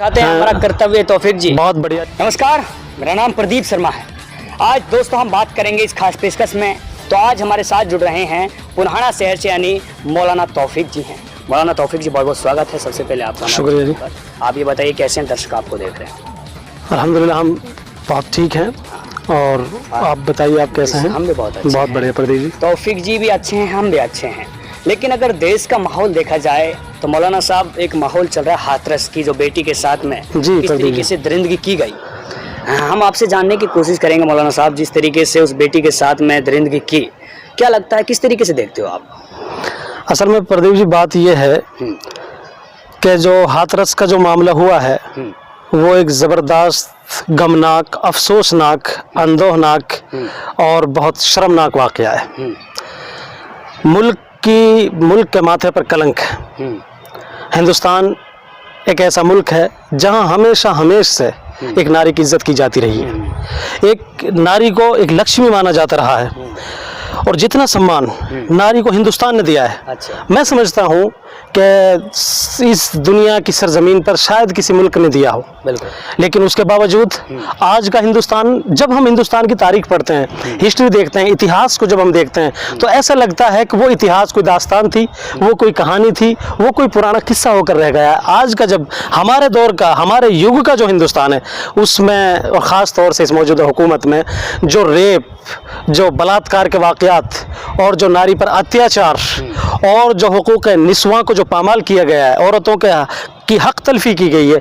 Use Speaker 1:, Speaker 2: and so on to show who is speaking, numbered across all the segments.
Speaker 1: चाहते हैं हमारा कर्तव्य तौफीक जी।
Speaker 2: बहुत बढ़िया।
Speaker 1: नमस्कार, मेरा नाम प्रदीप शर्मा है। आज दोस्तों हम बात करेंगे इस खास पेशकश में। तो आज हमारे साथ जुड़ रहे हैं पुन्हाना शहर से यानी मौलाना तौफीक जी हैं। मौलाना तौफीक जी, बहुत बहुत स्वागत है। सबसे पहले आपका
Speaker 2: शुक्रिया जी।
Speaker 1: आप ये बताइए कैसे दर्शक आपको देख रहे हैं?
Speaker 2: अल्हम्दुलिल्लाह हम बहुत ठीक हैं। और आप बताइए आप कैसे हैं?
Speaker 1: हम भी बहुत अच्छे
Speaker 2: बहुत
Speaker 1: हैं।
Speaker 2: बढ़िया प्रदीप जी।
Speaker 1: तौफीक जी भी अच्छे हैं, हम भी अच्छे हैं। लेकिन अगर देश का माहौल देखा जाए तो मौलाना साहब एक माहौल चल रहा है हाथरस की, जो बेटी के साथ में
Speaker 2: जी,
Speaker 1: किस तरीके से दरिंदगी की गई। हम आपसे जानने की कोशिश करेंगे मौलाना साहब, जिस तरीके से उस बेटी के साथ में दरिंदगी की, क्या लगता है किस तरीके से देखते हो आप?
Speaker 2: असल में प्रदीप जी बात यह है कि जो हाथरस का जो मामला हुआ है वो एक ज़बरदस्त, गमनाक, अफसोसनाक, अंदोहनाक और बहुत शर्मनाक वाक़या है। मुल्क के माथे पर कलंक है। हिंदुस्तान एक ऐसा मुल्क है जहां हमेशा से एक नारी की इज्जत की जाती रही है। एक नारी को एक लक्ष्मी माना जाता रहा है और जितना सम्मान नारी को हिंदुस्तान ने दिया है,
Speaker 1: अच्छा।
Speaker 2: मैं समझता हूं कि इस दुनिया की सरजमीन पर शायद किसी मुल्क ने दिया हो।
Speaker 1: बिल्कुल।
Speaker 2: लेकिन उसके बावजूद आज का हिंदुस्तान, जब हम हिंदुस्तान की तारीख पढ़ते हैं, हिस्ट्री देखते हैं, इतिहास को जब हम देखते हैं, तो ऐसा लगता है कि वो इतिहास कोई दास्तान थी, वो कोई कहानी थी, वो कोई पुराना किस्सा होकर रह गया है। आज का जब हमारे दौर का, हमारे युग का जो हिंदुस्तान है, उसमें और ख़ास तौर से इस मौजूदा हुकूमत में जो रेप, जो बलात्कार के वाक़यात और जो नारी पर अत्याचार और जो हुकूक निस्वां को जो पामाल किया गया है, औरतों की हक तलफी की गई है,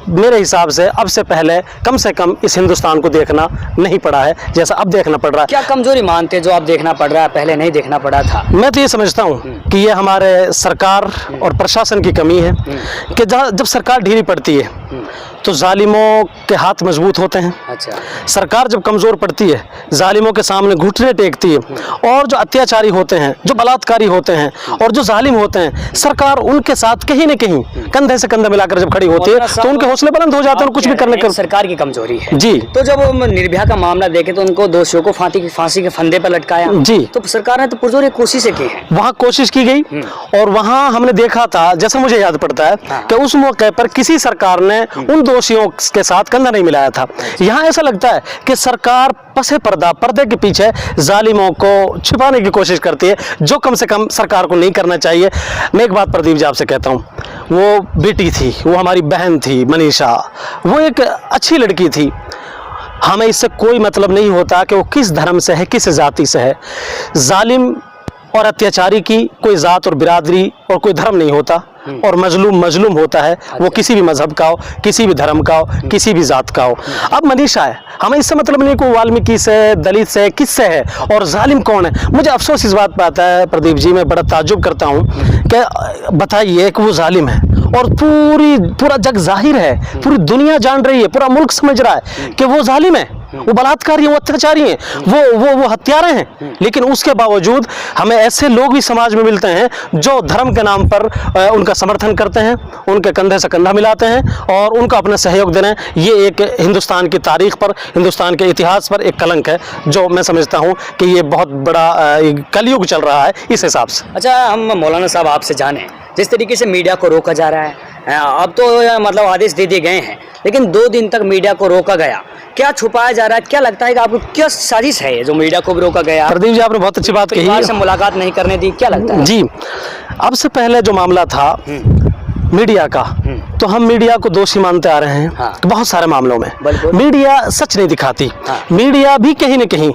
Speaker 2: मेरे हिसाब से अब से पहले कम से कम इस हिंदुस्तान को देखना नहीं पड़ा है जैसा अब देखना पड़ रहा है।
Speaker 1: क्या कमजोरी मानते जो अब देखना पड़ रहा है, पहले नहीं देखना पड़ा था?
Speaker 2: मैं तो ये समझता हूँ कि ये हमारे सरकार और प्रशासन की कमी है कि जब सरकार ढीली पड़ती है तो जालिमों के हाथ मजबूत होते हैं।
Speaker 1: अच्छा।
Speaker 2: सरकार जब कमज़ोर पड़ती है, जालिमों के सामने घुटने टेकती है, और जो अत्याचारी होते हैं, जो बलात्कारी होते हैं और जो जालिम होते हैं, सरकार उनके साथ कहीं न कहीं कंधे से कंधा मिलाकर जब खड़ी होती है तो उनके हौसले बुलंद हो जाते हैं और कुछ भी करने का।
Speaker 1: सरकार की कमजोरी है
Speaker 2: जी।
Speaker 1: तो जब निर्भया का मामला देखे तो उनको दोषियों को फांसी के फंदे पर लटकाया
Speaker 2: जी,
Speaker 1: तो सरकार ने तो पुरजोर कोशिशें की है।
Speaker 2: वहाँ कोशिश की गई और वहाँ हमने देखा था, जैसा मुझे याद पड़ता है कि उस मौके पर किसी सरकार ने उन दोषियों के साथ कंधा नहीं मिलाया था। यहाँ ऐसा लगता है कि सरकार पसे पर्दे के पीछे जालिमों को छिपाने की कोशिश करती है, जो कम से कम सरकार को नहीं करना चाहिए। मैं एक बात प्रदीप जी आपसे कहता हूँ, वो बेटी थी, वो हमारी बहन थी मनीषा, वो एक अच्छी लड़की थी। हमें इससे कोई मतलब नहीं होता कि वो किस धर्म से है, किस जाति से है। जालिम और अत्याचारी की कोई जात और बिरादरी और कोई धर्म नहीं होता, और मजलूम होता है। वो किसी भी मजहब का हो, किसी भी धर्म का हो, किसी भी जात का हो। अब मनीषा है, हमें इससे मतलब नहीं को वाल्मीकि से, दलित से, किससे है और जालिम कौन है। मुझे अफसोस इस बात पर आता है प्रदीप जी, मैं बड़ा ताज्जुब करता हूँ कि बताइए कि वो जालिम है और पूरा जग जाहिर है, पूरी दुनिया जान रही है, पूरा मुल्क समझ रहा है कि वो जालिम है, वो बलात्कारी हैं, वो अत्याचारी हैं, वो हत्यारे हैं। लेकिन उसके बावजूद हमें ऐसे लोग भी समाज में मिलते हैं जो धर्म के नाम पर उनका समर्थन करते हैं, उनके कंधे से कंधा मिलाते हैं और उनको अपना सहयोग दे रहे हैं। ये एक हिंदुस्तान की तारीख पर, हिंदुस्तान के इतिहास पर एक कलंक है, जो मैं समझता हूँ कि ये बहुत बड़ा कलयुग चल रहा है इस हिसाब से।
Speaker 1: अच्छा, हम मौलाना साहब आपसे जाने, जिस तरीके से मीडिया को रोका जा रहा है, अब तो मतलब आदेश दे दिए गए हैं, लेकिन 2 दिन तक मीडिया को रोका गया, क्या छुपाया जा रहा है? क्या लगता है कि आपको क्या साजिश है जो मीडिया को भी रोका गया?
Speaker 2: प्रदीप जी आपने बहुत अच्छी बात कही है।
Speaker 1: से मुलाकात नहीं करने दी, क्या लगता है?
Speaker 2: जी, अब से पहले जो मामला था मीडिया का, तो हम मीडिया को दोषी मानते आ रहे हैं।
Speaker 1: हाँ।
Speaker 2: बहुत सारे मामलों में
Speaker 1: मीडिया
Speaker 2: सच नहीं दिखाती।
Speaker 1: हाँ।
Speaker 2: मीडिया भी कहीं न कहीं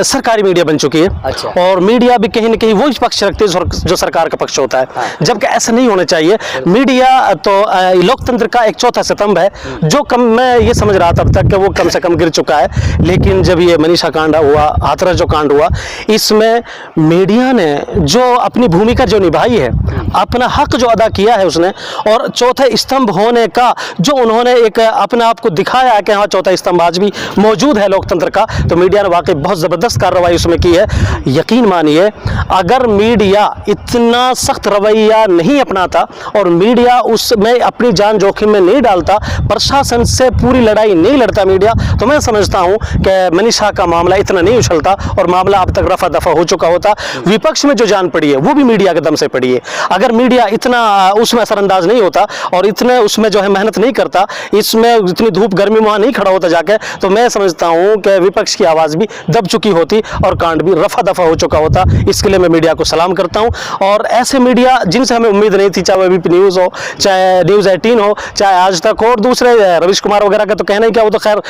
Speaker 2: सरकारी मीडिया बन चुकी है।
Speaker 1: अच्छा।
Speaker 2: और मीडिया भी कहीं न कहीं वही पक्ष रखती है जो सरकार का पक्ष होता है।
Speaker 1: हाँ।
Speaker 2: जबकि ऐसा नहीं होना चाहिए। मीडिया तो लोकतंत्र का एक चौथा स्तंभ है, जो मैं ये समझ रहा था अब तक कि वो कम से कम गिर चुका है। लेकिन जब ये मनीषा कांड हुआ, हाथरस जो कांड हुआ, इसमें मीडिया ने जो अपनी भूमिका जो निभाई है, अपना हक जो अदा किया है उसने, और चौथे स्तंभ होने का जो उन्होंने एक अपने आप को दिखाया है कि हाँ चौथा स्तंभ आज भी मौजूद है लोकतंत्र का, तो मीडिया ने वाकई बहुत ज़बरदस्त कार्रवाई उसमें की है। यकीन मानिए, अगर मीडिया इतना सख्त रवैया नहीं अपनाता और मीडिया उसमें अपनी जान जोखिम में नहीं डालता, प्रशासन से पूरी लड़ाई नहीं लड़ता मीडिया, तो मैं समझता हूँ कि मनीषा का मामला इतना नहीं उछलता और मामला अब तक रफा दफा हो चुका होता। विपक्ष में जो जान पड़ी है वो भी मीडिया के दम से पड़ी है। अगर मीडिया इतना उसमें असरअंदाज नहीं होता और इतना उतने उसमें जो है मेहनत नहीं करता, इसमें इतनी धूप गर्मी में वहाँ नहीं खड़ा होता जाके, तो मैं समझता हूँ कि विपक्ष की आवाज़ भी दब चुकी होती और कांड भी रफा दफा हो चुका होता। इसके लिए मैं मीडिया को सलाम करता हूँ। और ऐसे मीडिया जिनसे हमें उम्मीद नहीं थी, चाहे वो एबीपी न्यूज़ हो, चाहे न्यूज़ 18 हो, चाहे आज तक हो, और दूसरे रवीश कुमार वगैरह का तो कहना ही क्या, वो तो खैर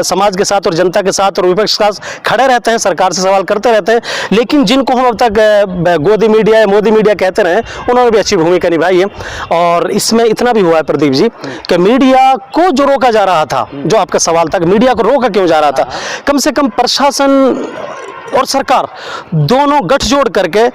Speaker 2: समाज के साथ और जनता के साथ और विपक्ष के साथ खड़े रहते हैं, सरकार से सवाल करते रहते हैं। लेकिन जिनको हम अब तक गोदी मीडिया या मोदी मीडिया कहते रहे, उन्होंने भी अच्छी भूमिका निभाई है। और इसमें इतना भी हुआ है प्रदीप जी कि मीडिया को जो रोका जा रहा था, जो आपका सवाल था कि मीडिया को रोका क्यों जा रहा था, कम से कम प्रशासन और सरकार दोनों गठजोड़ करके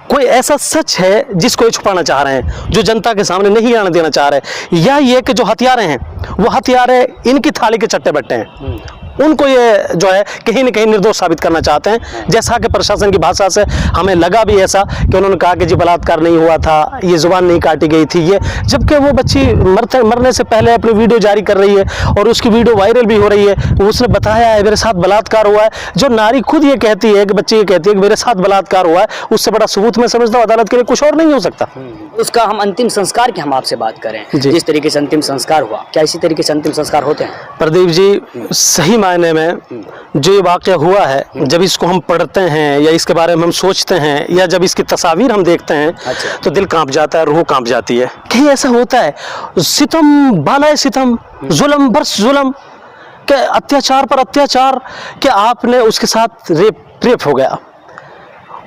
Speaker 2: कोई ऐसा सच है जिसको ये छुपाना चाह रहे हैं, जो जनता के सामने नहीं आने देना चाह रहे, या ये कि जो हथियारे हैं वो हथियारे इनकी थाली के चट्टे बट्टे हैं, उनको ये जो है कहीं न कहीं निर्दोष साबित करना चाहते हैं। जैसा कि प्रशासन की भाषा से हमें लगा भी ऐसा कि उन्होंने कहा कि जी बलात्कार नहीं हुआ था, ये जुबान नहीं काटी गई थी, ये, जबकि वो बच्ची मरने से पहले अपनी वीडियो जारी कर रही है और उसकी वीडियो वायरल भी हो रही है। उसने बताया है मेरे साथ बलात्कार हुआ है। जो नारी खुद ये कहती है कि बच्ची ये कहती है कि मेरे साथ बलात्कार हुआ है, उससे बड़ा सबूत मैं समझता हूँ अदालत के लिए कुछ और नहीं हो सकता।
Speaker 1: उसका हम अंतिम संस्कार की हम आपसे बात करें, जिस तरीके से अंतिम संस्कार हुआ, क्या इसी तरीके से अंतिम संस्कार होते हैं?
Speaker 2: प्रदीप जी, सही मायने में जो ये वाक़या हुआ है, जब इसको हम पढ़ते हैं या इसके बारे में हम सोचते हैं या जब इसकी तस्वीर हम देखते हैं, तो दिल कांप जाता है, रूह कांप जाती है। कहीं ऐसा होता है सितम बालाए सितम, जुल्म बरस जुल्म, के अत्याचार पर अत्याचार, कि आपने उसके साथ रेप हो गया,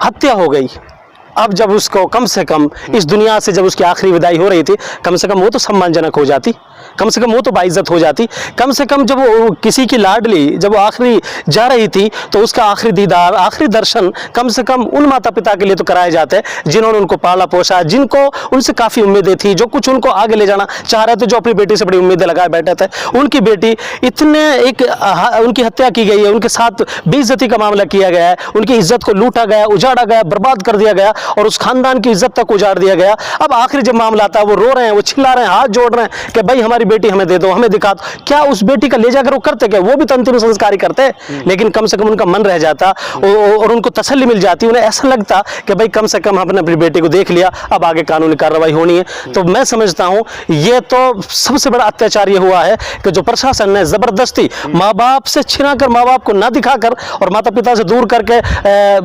Speaker 2: हत्या हो गई। अब जब उसको कम से कम इस दुनिया से जब उसकी आखिरी विदाई हो रही थी, कम से कम वो तो सम्मानजनक हो जाती, कम से कम वो तो बाइज्जत हो जाती। कम से कम जब वो किसी की लाडली जब वो आखिरी जा रही थी, तो उसका आखिरी दीदार, आखिरी दर्शन कम से कम उन माता पिता के लिए तो कराए जाते हैं जिन्होंने उनको पाला पोसा, जिनको उनसे काफ़ी उम्मीदें थी, जो कुछ उनको आगे ले जाना चाह रहे थे, जो अपनी बेटी से बड़ी उम्मीदें लगाए बैठे थे। उनकी बेटी इतने उनकी हत्या की गई है, उनके साथ बेइज्जती का मामला किया गया है, उनकी इज्जत को लूटा गया, उजाड़ा गया, बर्बाद कर दिया गया और उस खानदान की इज्जत तक उजाड़ दिया गया। अब आखिरी जब मामला आता है, वो रो रहे हैं, वो चिल्ला रहे हैं, हाथ जोड़ रहे हैं कि भाई हमारी बेटी हमें दे दो, हमें दिखा दो। क्या उस बेटी का ले जाकर वो करते क्या? वो भी तो अंतिम संस्कार ही करते, लेकिन कम से कम उनका मन रह जाता और उनको तसल्ली मिल जाती, उन्हें ऐसा लगता कि भाई कम से कम हमने अपनी बेटी को देख लिया, अब आगे कानूनी कार्रवाई होनी है। तो मैं समझता हूँ ये तो सबसे बड़ा अत्याचार ये हुआ है कि जो प्रशासन ने जबरदस्ती माँ बाप से छिनाकर, माँ बाप को ना दिखाकर और माता पिता से दूर करके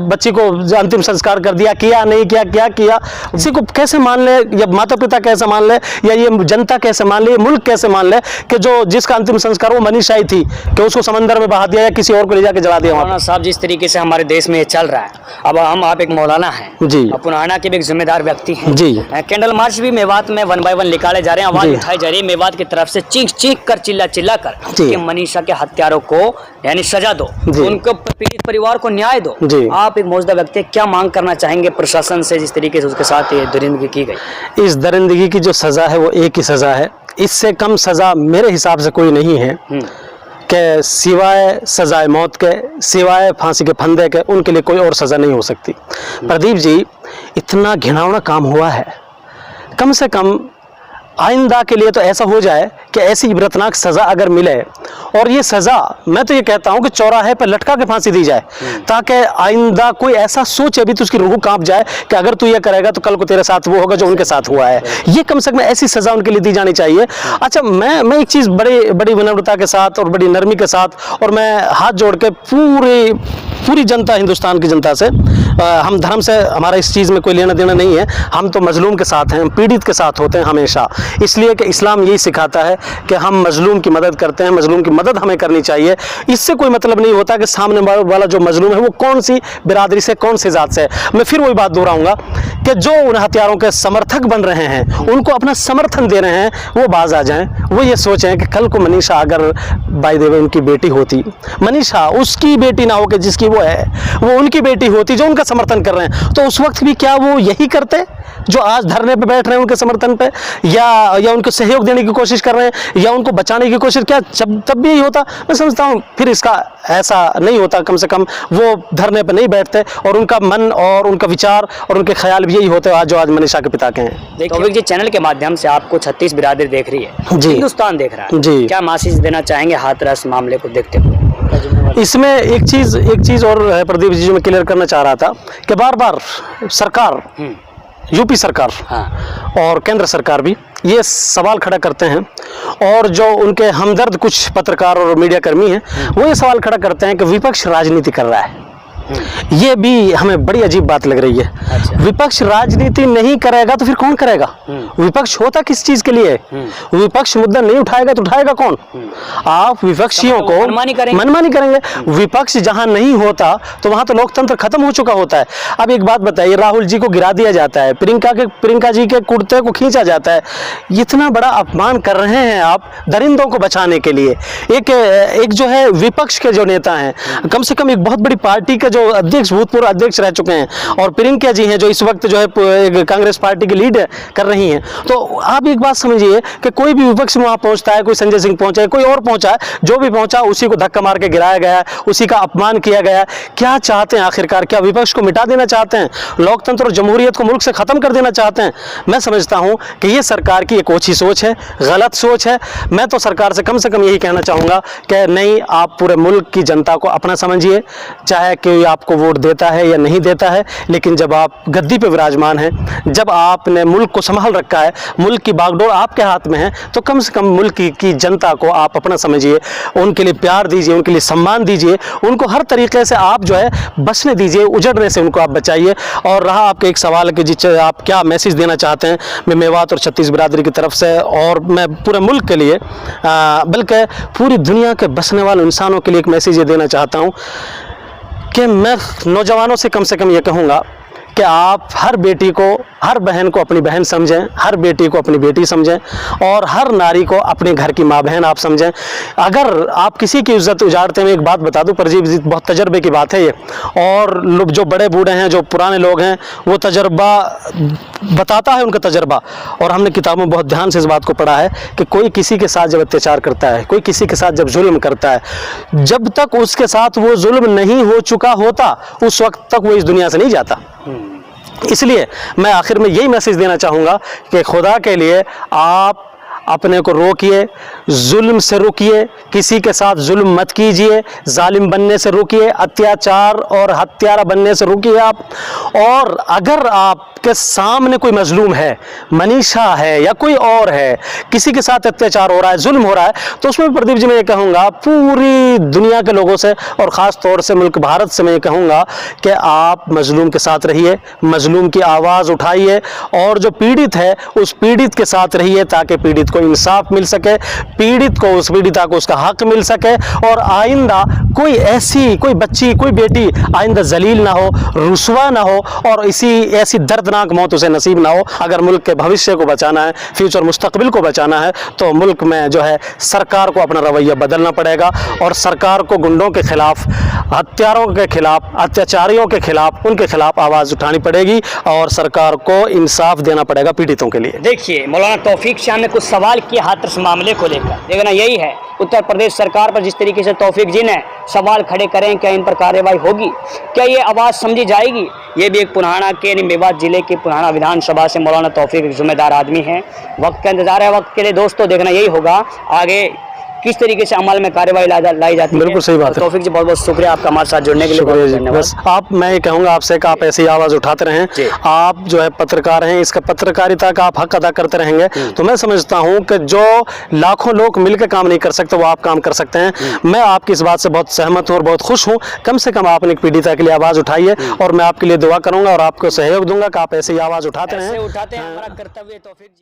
Speaker 2: बच्ची को अंतिम संस्कार कर दिया। किया नहीं किया, क्या किया, इसी को कैसे मान ले, या माता पिता कैसे मान ले, या ये जनता कैसे मान ले, ये मुल्क कैसे मान ले कि जो जिसका अंतिम संस्कार वो मनीषा ही थी कि उसको समंदर में बहा दिया या किसी और को ले जाके जला दिया।
Speaker 1: मौलाना साहब, जिस तरीके से हमारे देश में ये चल रहा है, अब आप एक मौलाना हैं
Speaker 2: जी,
Speaker 1: पुराना के भी एक जिम्मेदार व्यक्ति हैं
Speaker 2: जी,
Speaker 1: कैंडल मार्च भी मेवात में 1 बाय 1 निकाले जा रहे हैं, आवाज उठाई जा रही है मेवात की तरफ से, चीख चीख कर, चिल्ला चिल्ला कर कि मनीषा के हत्यारों को यानी सजा दो, उनको पीड़ित परिवार को न्याय दो। आप एक मौजूदा व्यक्ति, क्या मांग करना चाहेंगे प्रशासन से जिस तरीके से उसके साथ ये दरिंदगी की गई?
Speaker 2: इस दरिंदगी की जो सजा है वो एक ही सजा है, इससे कम सजा मेरे हिसाब से कोई नहीं है कि सिवाय सजाए मौत के, सिवाय फांसी के फंदे के, उनके लिए कोई और सजा नहीं हो सकती। प्रदीप जी, इतना घिनौना काम हुआ है, कम से कम आइंदा के लिए तो ऐसा हो जाए कि ऐसी इबरतनाक सज़ा अगर मिले, और ये सज़ा मैं तो ये कहता हूँ कि चौराहे पर लटका के फांसी दी जाए, ताकि आइंदा कोई ऐसा सोचे भी तो उसकी रूह कांप जाए कि अगर तू ये करेगा तो कल को तेरे साथ वो होगा जो उनके साथ हुआ है। ये कम से कम ऐसी सज़ा उनके लिए दी जानी चाहिए। अच्छा, मैं एक चीज़ बड़ी विनम्रता के साथ और बड़ी नरमी के साथ, और मैं हाथ जोड़ के पूरी जनता, हिंदुस्तान की जनता से, हम धर्म से हमारा इस चीज़ में कोई लेना देना नहीं है, हम तो मजलूम के साथ हैं, हम पीड़ित के साथ होते हैं हमेशा, इसलिए कि इस्लाम यही सिखाता है कि हम मजलूम की मदद करते हैं, मजलूम की मदद हमें करनी चाहिए। इससे कोई मतलब नहीं होता कि सामने वाला जो मजलूम है वो कौन सी बिरादरी से, कौन सी जात से है। मैं फिर वही बात दोहराऊंगा कि जो उन हथियारों के समर्थक बन रहे हैं, उनको अपना समर्थन दे रहे हैं, वो बाज आ जाएं, वो ये सोचें कि कल को मनीषा अगर बाय द वे उनकी बेटी होती, मनीषा उसकी बेटी ना हो कि जिसकी वो है, वो उनकी बेटी होती जो उनका समर्थन कर रहे हैं, तो उस वक्त भी क्या वो यही करते जो आज धरने पे बैठ रहे हैं उनके समर्थन पे, या उनको सहयोग देने की कोशिश कर रहे हैं, या उनको बचाने की कोशिश, क्या तब भी यही होता? मैं समझता हूँ फिर इसका ऐसा नहीं होता, कम से कम वो धरने पे नहीं बैठते और उनका मन और उनका विचार और उनके ख्याल भी यही होते हैं जो आज मनीषा के पिता के हैं।
Speaker 1: तौफीक जी, चैनल के माध्यम से आपको 36 बिरादरी देख रही है, हिंदुस्तान देख रहा है जी, क्या मैसेज देना चाहेंगे हाथरस मामले को देखते हुए?
Speaker 2: इसमें एक चीज और है प्रदीप जी, जो मैं क्लियर करना चाह रहा था कि बार बार सरकार, यूपी सरकार और केंद्र सरकार भी ये सवाल खड़ा करते हैं, और जो उनके हमदर्द कुछ पत्रकार और मीडिया कर्मी हैं वो ये सवाल खड़ा करते हैं कि विपक्ष राजनीति कर रहा है। ये भी हमें बड़ी अजीब बात लग रही है।
Speaker 1: अच्छा।
Speaker 2: विपक्ष राजनीति नहीं करेगा तो फिर कौन करेगा? विपक्ष होता किस चीज के लिए? विपक्ष मुद्दा नहीं उठाएगा तो उठाएगा कौन? आप विपक्षियों को मनमानी करेंगे। विपक्ष जहां नहीं होता तो वहां तो लोकतंत्र खत्म हो चुका होता है। अब एक बात बताइए, राहुल जी को गिरा दिया जाता है, प्रियंका जी के कुर्ते को खींचा जाता है, इतना बड़ा अपमान कर रहे हैं आप दरिंदों को बचाने के लिए। एक जो है विपक्ष के जो नेता हैं, कम से कम एक बहुत बड़ी पार्टी के जो अध्यक्ष, भूतपूर्व अध्यक्ष रह चुके हैं, और प्रियंका जी हैं जो इस वक्त जो है कांग्रेस पार्टी की लीड कर रही हैं, तो आप एक बात समझिए कि कोई भी विपक्ष में वहां पहुंचता है, कोई संजय सिंह पहुंचा है, कोई और पहुंचा है, जो भी पहुंचा उसी को धक्का मार के गिराया गया, उसी का अपमान किया गया। क्या चाहते हैं आखिरकार? क्या विपक्ष को मिटा देना चाहते हैं? लोकतंत्र और जमहूरियत को मुल्क से खत्म कर देना चाहते हैं? मैं समझता हूं कि ये सरकार की एक ओछी सोच है, गलत सोच है। मैं तो सरकार से कम यही कहना चाहूंगा कि नहीं, आप पूरे मुल्क की जनता को अपना समझिए, चाहे कोई आपको वोट देता है या नहीं देता है, लेकिन जब आप गद्दी पे विराजमान हैं, जब आपने मुल्क को संभाल रखा है, मुल्क की बागडोर आपके हाथ में है, तो कम से कम मुल्क की जनता को आप अपना समझिए, उनके लिए प्यार दीजिए, उनके लिए सम्मान दीजिए, उनको हर तरीके से आप जो है बचने दीजिए, उजड़ने से उनको आप बचाइए। और रहा आपके एक सवाल कि जिससे आप क्या मैसेज देना चाहते हैं, मैं मेवात और छत्तीस बिरादरी की तरफ से और मैं पूरे मुल्क के लिए बल्कि पूरी दुनिया के बसने वाले इंसानों के लिए एक मैसेज ये देना चाहता हूँ कि मैं नौजवानों से कम ये कहूँगा कि आप हर बेटी को, हर बहन को अपनी बहन समझें, हर बेटी को अपनी बेटी समझें, और हर नारी को अपने घर की माँ बहन आप समझें। अगर आप किसी की इज्जत उजाड़ते हैं, एक बात बता दूं, परजीत जी, बहुत तजर्बे की बात है ये, और लोग जो बड़े बूढ़े हैं, जो पुराने लोग हैं, वो तजर्बा बताता है, उनका तजर्बा, और हमने किताबों में बहुत ध्यान से इस बात को पढ़ा है कि कोई किसी के साथ जब अत्याचार करता है, कोई किसी के साथ जब जुल्म करता है, जब तक उसके साथ वो जुल्म नहीं हो चुका होता, उस वक्त तक वो इस दुनिया से नहीं जाता। इसलिए मैं आखिर में यही मैसेज देना चाहूँगा कि खुदा के लिए आप अपने को रोकिए, जुल्म से रुकिए, किसी के साथ जुल्म मत कीजिए, जालिम बनने से रुकिए, अत्याचार और हत्यारा बनने से रुकिए आप। और अगर आपके सामने कोई मजलूम है, मनीषा है या कोई और है, किसी के साथ अत्याचार हो रहा है, जुल्म हो रहा है, तो उसमें प्रदीप जी मैं ये कहूँगा पूरी दुनिया के लोगों से और ख़ास तौर से मुल्क भारत से मैं ये कहूँगा कि आप मजलूम के साथ रहिए, मजलूम की आवाज़ उठाइए, और जो पीड़ित है उस पीड़ित के साथ रहिए, ताकि पीड़ित को इंसाफ मिल सके, पीड़ित को, उस पीड़िता को उसका हक मिल सके, और आइंदा कोई ऐसी, कोई बच्ची, कोई बेटी आइंदा जलील ना हो, रुसवा ना हो, और ऐसी दर्दनाक मौत उसे नसीब ना हो। अगर मुल्क के भविष्य को बचाना है, फ्यूचर मुस्तकबिल को बचाना है, तो मुल्क में जो है सरकार को अपना रवैया बदलना पड़ेगा, और सरकार को गुंडों के खिलाफ, हत्यारों के खिलाफ, अत्याचारियों के खिलाफ, उनके खिलाफ आवाज़ उठानी पड़ेगी, और सरकार को इंसाफ देना पड़ेगा पीड़ितों के लिए।
Speaker 1: देखिए मौलाना तौफीक शाह ने कुछ सवाल किए हाथरस मामले को लेकर, देखना यही है उत्तर प्रदेश सरकार पर जिस तरीके से तौफीक जी ने सवाल खड़े करें, क्या इन पर कार्रवाई होगी, क्या ये आवाज़ समझी जाएगी? ये भी एक पुराना के मेवात जिले के पुराना विधानसभा से मौलाना तौफीक एक जिम्मेदार आदमी है। वक्त का इंतजार है, वक्त के लिए दोस्तों देखना यही होगा आगे किस तरीके से अमल में कार्रवाई लाई जाती है।
Speaker 2: बिल्कुल सही बात है।
Speaker 1: तौफीक जी बहुत बहुत शुक्रिया आपका हमारे साथ जुड़ने के लिए।
Speaker 2: बस मैं ये कहूँगा आपसे कि आप ऐसी आवाज़ उठाते रहें, आप जो है पत्रकार हैं, इसका पत्रकारिता का आप हक अदा करते रहेंगे, तो मैं समझता हूँ कि जो लाखों लोग मिलकर काम नहीं कर सकते वो आप काम कर सकते हैं। मैं आपकी इस बात से बहुत सहमत हूँ और बहुत खुश हूँ। कम से कम आपने एक पीड़िता के लिए आवाज़ उठाई है, और मैं आपके लिए दुआ करूँगा और आपको सहयोग दूंगा कि आप ऐसी आवाज़ उठाते रहें।
Speaker 1: उठाते हैं, हमारा कर्तव्य तौफीक जी।